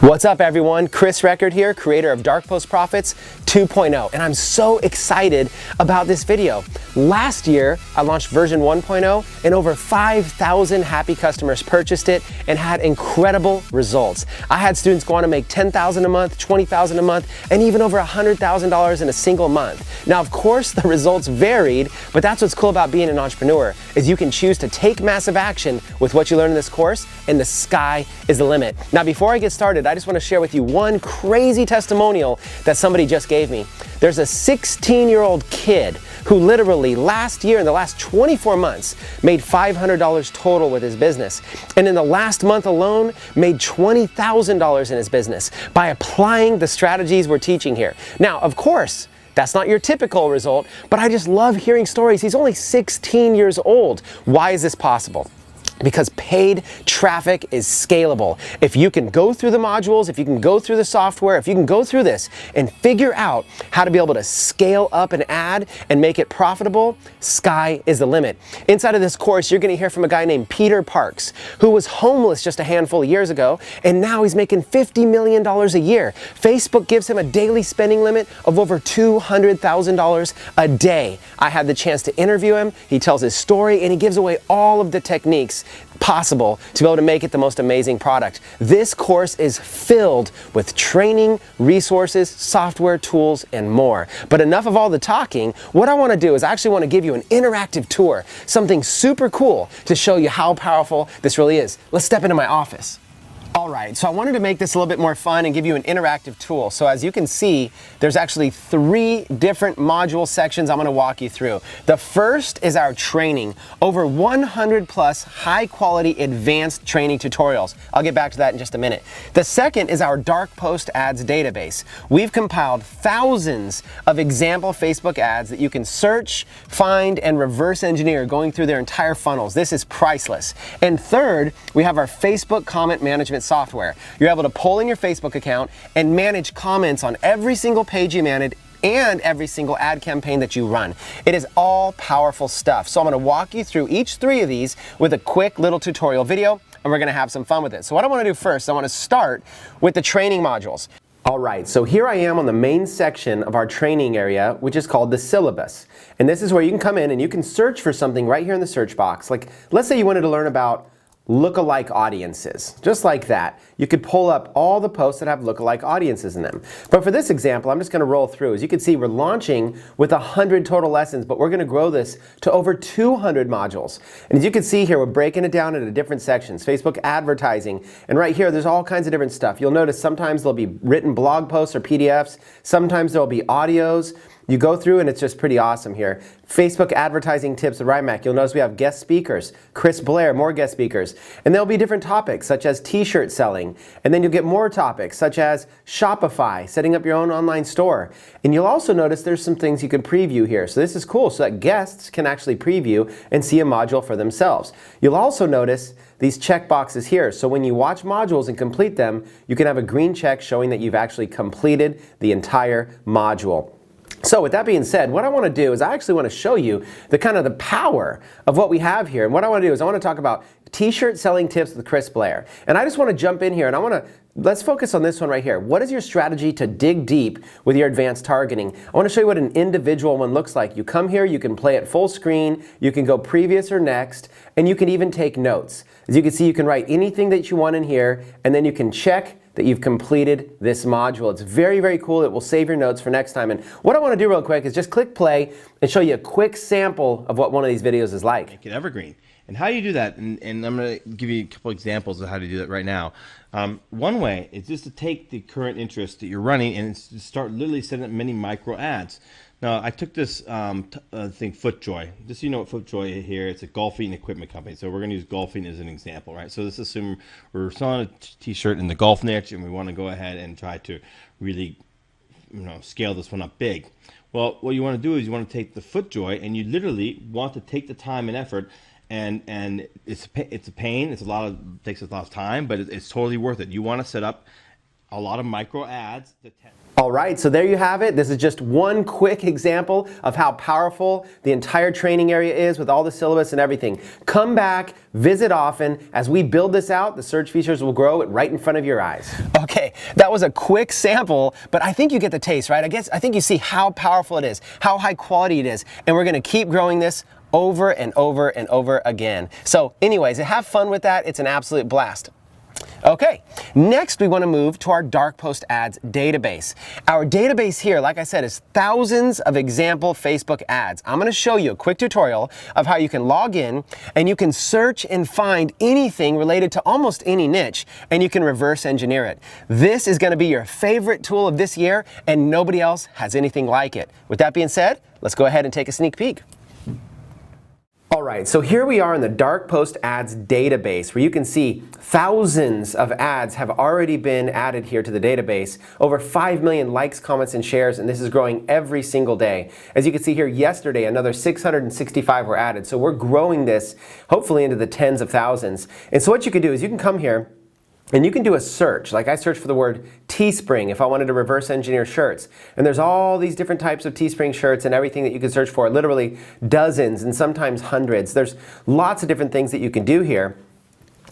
What's up everyone, Chris Record here, creator of Dark Post Profits 2.0, and I'm so excited about this video. Last year, I launched version 1.0 and over 5,000 happy customers purchased it and had incredible results. I had students go on to make $10,000 a month, $20,000 a month, and even over $100,000 in a single month. Now, of course, the results varied, but that's what's cool about being an entrepreneur, is you can choose to take massive action with what you learn in this course, and the sky is the limit. Now, before I get started, I just want to share with you one crazy testimonial that somebody just gave me. There's a 16-year-old kid who literally last year, in the last 24 months, made $500 total with his business. And in the last month alone, made $20,000 in his business by applying the strategies we're teaching here. Now, of course, that's not your typical result, but I just love hearing stories. He's only 16 years old. Why is this possible? Because paid traffic is scalable. If you can go through the modules, if you can go through the software, if you can go through this and figure out how to be able to scale up an ad and make it profitable, sky is the limit. Inside of this course, you're gonna hear from a guy named Peter Parks, who was homeless just a handful of years ago, and now he's making $50 million a year. Facebook gives him a daily spending limit of over $200,000 a day. I had the chance to interview him, he tells his story, and he gives away all of the techniques possible to be able to make it the most amazing product. This course is filled with training, resources, software, tools, and more. But enough of all the talking. What I want to do is I actually want to give you an interactive tour, something super cool to show you how powerful this really is. Let's step into my office. All right, so I wanted to make this a little bit more fun and give you an interactive tool. So as you can see, there's actually 3 different module sections I'm going to walk you through. The first is our training, over 100 plus high quality advanced training tutorials. I'll get back to that in just a minute. The second is our Dark Post Ads database. We've compiled thousands of example Facebook ads that you can search, find, and reverse engineer going through their entire funnels. This is priceless. And third, we have our Facebook comment management software. You're able to pull in your Facebook account and manage comments on every single page you manage and every single ad campaign that you run. It is all powerful stuff. So I'm going to walk you through each 3 of these with a quick little tutorial video, and we're going to have some fun with it. So what I want to do first, I want to start with the training modules. All right, so here I am on the main section of our training area, which is called the syllabus. And this is where you can come in and you can search for something right here in the search box. Like, let's say you wanted to learn about lookalike audiences. Just like that, you could pull up all the posts that have lookalike audiences in them. But for this example, I'm just going to roll through. As you can see, we're launching with 100 total lessons, but we're going to grow this to over 200 modules. And as you can see here, we're breaking it down into different sections. Facebook advertising, and right here, there's all kinds of different stuff. You'll notice sometimes there'll be written blog posts or PDFs. Sometimes there'll be audios. You go through and it's just pretty awesome here. Facebook advertising tips at RIMAC. You'll notice we have guest speakers. Chris Blair, more guest speakers. And there'll be different topics such as t-shirt selling. And then you'll get more topics such as Shopify, setting up your own online store. And you'll also notice there's some things you can preview here. So this is cool so that guests can actually preview and see a module for themselves. You'll also notice these check boxes here. So when you watch modules and complete them, you can have a green check showing that you've actually completed the entire module. So with that being said, what I want to do is I actually want to show you the kind of the power of what we have here. And what I want to do is I want to talk about t-shirt selling tips with Chris Blair. And I just want to jump in here and let's focus on this one right here. What is your strategy to dig deep with your advanced targeting? I want to show you what an individual one looks like. You come here, you can play it full screen, you can go previous or next, and you can even take notes. As you can see, you can write anything that you want in here, and then you can check that you've completed this module. It's very, very cool. It will save your notes for next time. And what I want to do real quick is just click play and show you a quick sample of what one of these videos is like. Make it evergreen. And how you do that, and I'm going to give you a couple examples of how to do that right now. One way is just to take the current interest that you're running and start literally setting up many micro ads. Now, I took this thing, FootJoy. Just so you know what FootJoy here, it's a golfing equipment company. So we're going to use golfing as an example, right? So let's assume we're selling a t-shirt in the golf niche and we want to go ahead and try to really, scale this one up big. Well, what you want to do is you want to take the FootJoy and you literally want to take the time and effort, and it's a pain. It takes a lot of time, but it's totally worth it. You want to set up a lot of micro ads. All right, so there you have it. This is just one quick example of how powerful the entire training area is with all the syllabus and everything. Come back, visit often. As we build this out, the search features will grow right in front of your eyes. Okay, that was a quick sample, but I think you get the taste, right? I think you see how powerful it is, how high quality it is, and we're gonna keep growing this over and over and over again. So anyways, have fun with that. It's an absolute blast. Okay, next we want to move to our Darkpost Ads database. Our database here, like I said, is thousands of example Facebook ads. I'm going to show you a quick tutorial of how you can log in and you can search and find anything related to almost any niche, and you can reverse engineer it. This is going to be your favorite tool of this year, and nobody else has anything like it. With that being said, let's go ahead and take a sneak peek. All right, so here we are in the Darkpost Ads database, where you can see thousands of ads have already been added here to the database. Over 5 million likes, comments, and shares, and this is growing every single day. As you can see here, yesterday another 665 were added. So we're growing this hopefully into the tens of thousands. And so what you can do is you can come here and you can do a search. Like I searched for the word Teespring if I wanted to reverse engineer shirts. And there's all these different types of Teespring shirts and everything that you can search for, literally dozens and sometimes hundreds. There's lots of different things that you can do here.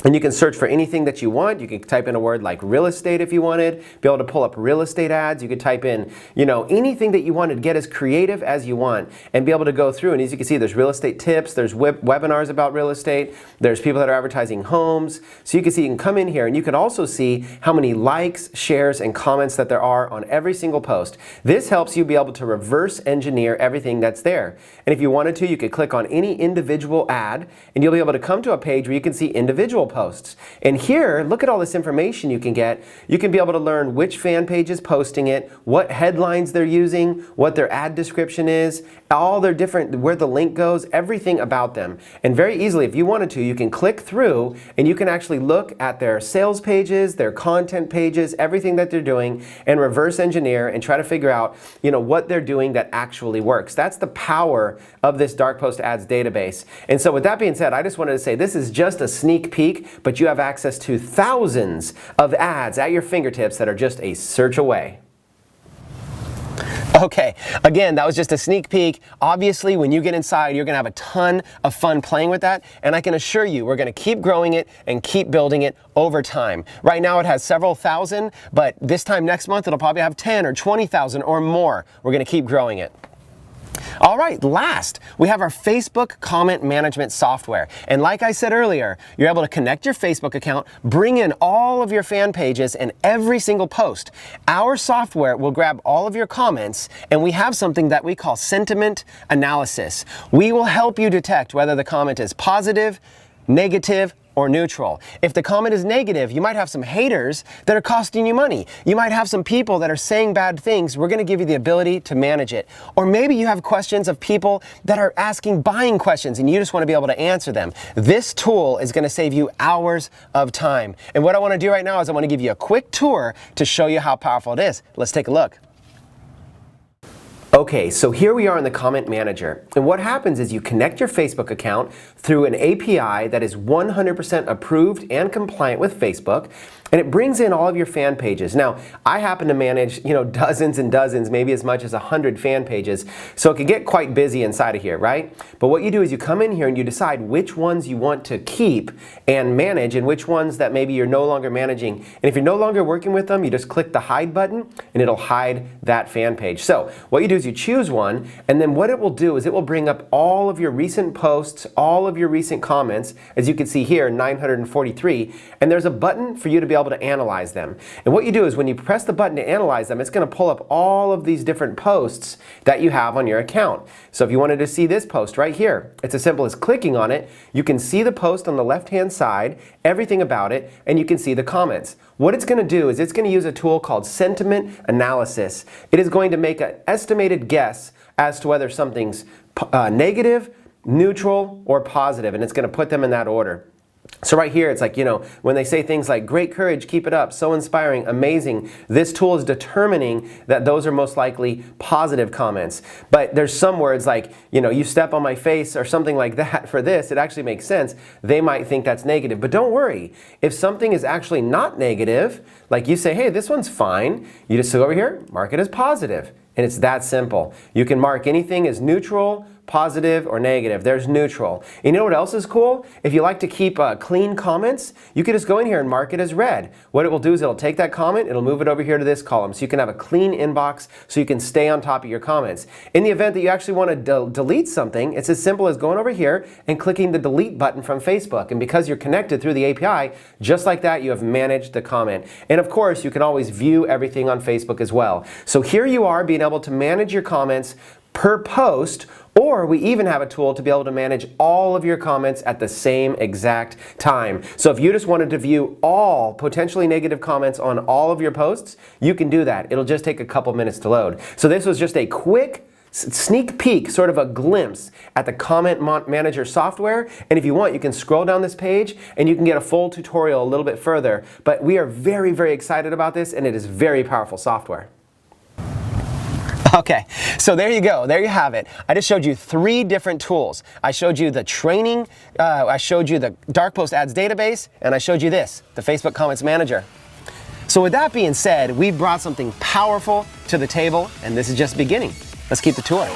And you can search for anything that you want. You can type in a word like real estate if you wanted, be able to pull up real estate ads. You could type in, anything that you wanted, get as creative as you want, and be able to go through. And as you can see, there's real estate tips, there's webinars about real estate, there's people that are advertising homes. So you can come in here and you can also see how many likes, shares, and comments that there are on every single post. This helps you be able to reverse engineer everything that's there. And if you wanted to, you could click on any individual ad and you'll be able to come to a page where you can see individual posts. And here, look at all this information you can get. You can be able to learn which fan page is posting it, what headlines they're using, what their ad description is, all their different, where the link goes, everything about them. And very easily, if you wanted to, you can click through and you can actually look at their sales pages, their content pages, everything that they're doing, and reverse engineer and try to figure out, what they're doing that actually works. That's the power of this Darkpost Ads database. And so with that being said, I just wanted to say this is just a sneak peek, but you have access to thousands of ads at your fingertips that are just a search away. Okay, again, that was just a sneak peek. Obviously, when you get inside, you're going to have a ton of fun playing with that, and I can assure you we're going to keep growing it and keep building it over time. Right now it has several thousand, but this time next month it'll probably have 10 or 20,000 or more. We're going to keep growing it. All right, last, we have our Facebook comment management software. And like I said earlier, you're able to connect your Facebook account, bring in all of your fan pages and every single post. Our software will grab all of your comments, and we have something that we call sentiment analysis. We will help you detect whether the comment is positive, negative, or neutral. If the comment is negative, you might have some haters that are costing you money. You might have some people that are saying bad things. We're going to give you the ability to manage it. Or maybe you have questions of people that are asking buying questions and you just want to be able to answer them. This tool is going to save you hours of time. And what I want to do right now is I want to give you a quick tour to show you how powerful it is. Let's take a look. Okay, so here we are in the comment manager. And what happens is you connect your Facebook account through an API that is 100% approved and compliant with Facebook, and it brings in all of your fan pages. Now, I happen to manage, dozens and dozens, maybe as much as 100 fan pages, so it can get quite busy inside of here, right? But what you do is you come in here and you decide which ones you want to keep and manage and which ones that maybe you're no longer managing. And if you're no longer working with them, you just click the hide button and it'll hide that fan page. So what you do is you choose one, and then what it will do is it will bring up all of your recent posts, all of your recent comments, as you can see here, 943, and there's a button for you to be able to analyze them. And what you do is when you press the button to analyze them, it's going to pull up all of these different posts that you have on your account. So if you wanted to see this post right here, it's as simple as clicking on it. You can see the post on the left-hand side, everything about it, and you can see the comments. What it's going to do is it's going to use a tool called sentiment analysis. It is going to make an estimated guess as to whether something's negative, neutral, or positive, and it's going to put them in that order. So right here, it's like, when they say things like, great courage, keep it up, so inspiring, amazing, this tool is determining that those are most likely positive comments. But there's some words like, you step on my face or something like that for this, it actually makes sense. They might think that's negative. But don't worry, if something is actually not negative, like you say, hey, this one's fine, you just go over here, mark it as positive. And it's that simple. You can mark anything as neutral, positive, or negative. There's neutral. And you know what else is cool? If you like to keep clean comments, you can just go in here and mark it as red. What it will do is it'll take that comment, it'll move it over here to this column. So you can have a clean inbox so you can stay on top of your comments. In the event that you actually want to delete something, it's as simple as going over here and clicking the delete button from Facebook. And because you're connected through the API, just like that, you have managed the comment. And of course, you can always view everything on Facebook as well. So here you are being able to manage your comments per post, or we even have a tool to be able to manage all of your comments at the same exact time. So if you just wanted to view all potentially negative comments on all of your posts, you can do that. It'll just take a couple minutes to load. So this was just a quick sneak peek, sort of a glimpse at the Comment Manager software. And if you want, you can scroll down this page and you can get a full tutorial a little bit further. But we are very, very excited about this, and it is very powerful software. Okay, so there you go. There you have it. I just showed you 3 different tools. I showed you the training, I showed you the Darkpost Ads database, and I showed you this, the Facebook Comments Manager. So with that being said, we've brought something powerful to the table, and this is just beginning. Let's keep the tour.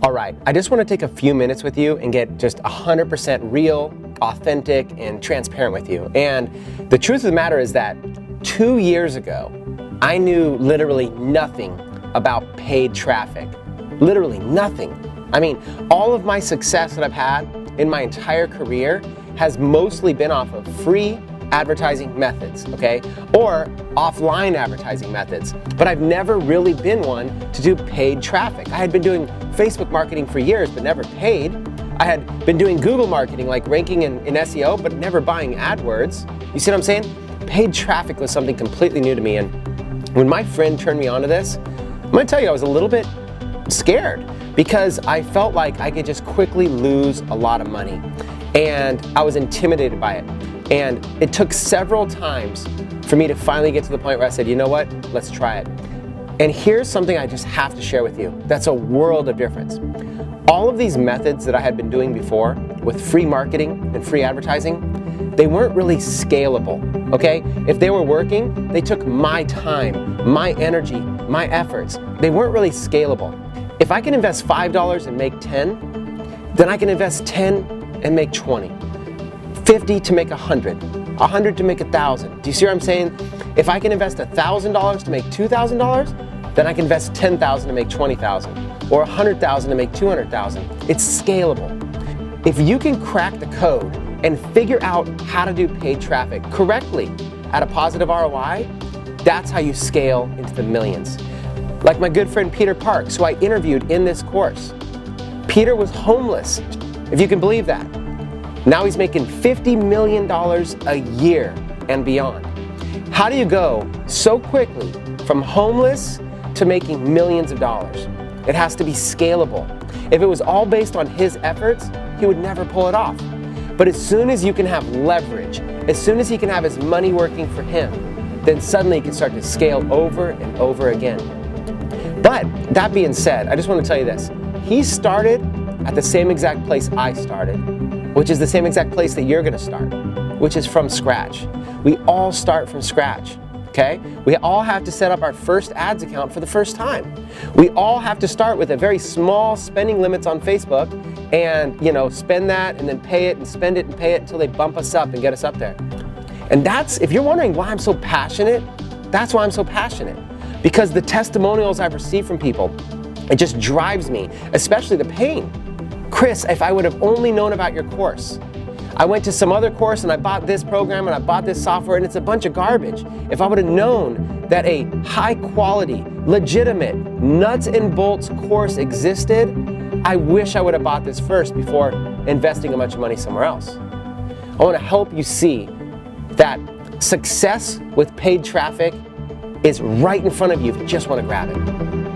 All right, I just want to take a few minutes with you and get just 100% real, authentic, and transparent with you. And the truth of the matter is that 2 years ago, I knew literally nothing about paid traffic. Literally nothing. I mean, all of my success that I've had in my entire career has mostly been off of free advertising methods, okay? Or offline advertising methods. But I've never really been one to do paid traffic. I had been doing Facebook marketing for years, but never paid. I had been doing Google marketing, like ranking in SEO, but never buying AdWords. You see what I'm saying? Paid traffic was something completely new to me. And when my friend turned me onto this, I'm gonna tell you, I was a little bit scared because I felt like I could just quickly lose a lot of money. And I was intimidated by it. And it took several times for me to finally get to the point where I said, you know what, let's try it. And here's something I just have to share with you. That's a world of difference. All of these methods that I had been doing before with free marketing and free advertising, they weren't really scalable, okay? If they were working, they took my time, my energy, my efforts. They weren't really scalable. If I can invest $5 and make 10, then I can invest 10 and make 20. 50 to make 100, 100 to make 1,000. Do you see what I'm saying? If I can invest $1,000 to make $2,000, then I can invest $10,000 to make $20,000, or $100,000 to make $200,000. It's scalable. If you can crack the code and figure out how to do paid traffic correctly at a positive ROI, that's how you scale into the millions. Like my good friend Peter Parks, who I interviewed in this course. Peter was homeless, if you can believe that. Now he's making $50 million a year and beyond. How do you go so quickly from homeless to making millions of dollars? It has to be scalable. If it was all based on his efforts, he would never pull it off. But as soon as you can have leverage, as soon as he can have his money working for him, then suddenly he can start to scale over and over again. But that being said, I just want to tell you this. He started at the same exact place I started, which is the same exact place that you're going to start, which is from scratch. We all start from scratch, okay? We all have to set up our first ads account for the first time. We all have to start with a very small spending limits on Facebook and spend that and then pay it and spend it and pay it until they bump us up and get us up there. And if you're wondering why I'm so passionate, that's why I'm so passionate. Because the testimonials I've received from people, it just drives me, especially the pain. Chris, if I would have only known about your course. I went to some other course and I bought this program and I bought this software and it's a bunch of garbage. If I would have known that a high quality, legitimate, nuts and bolts course existed, I wish I would have bought this first before investing a bunch of money somewhere else. I want to help you see that success with paid traffic is right in front of you if you just want to grab it.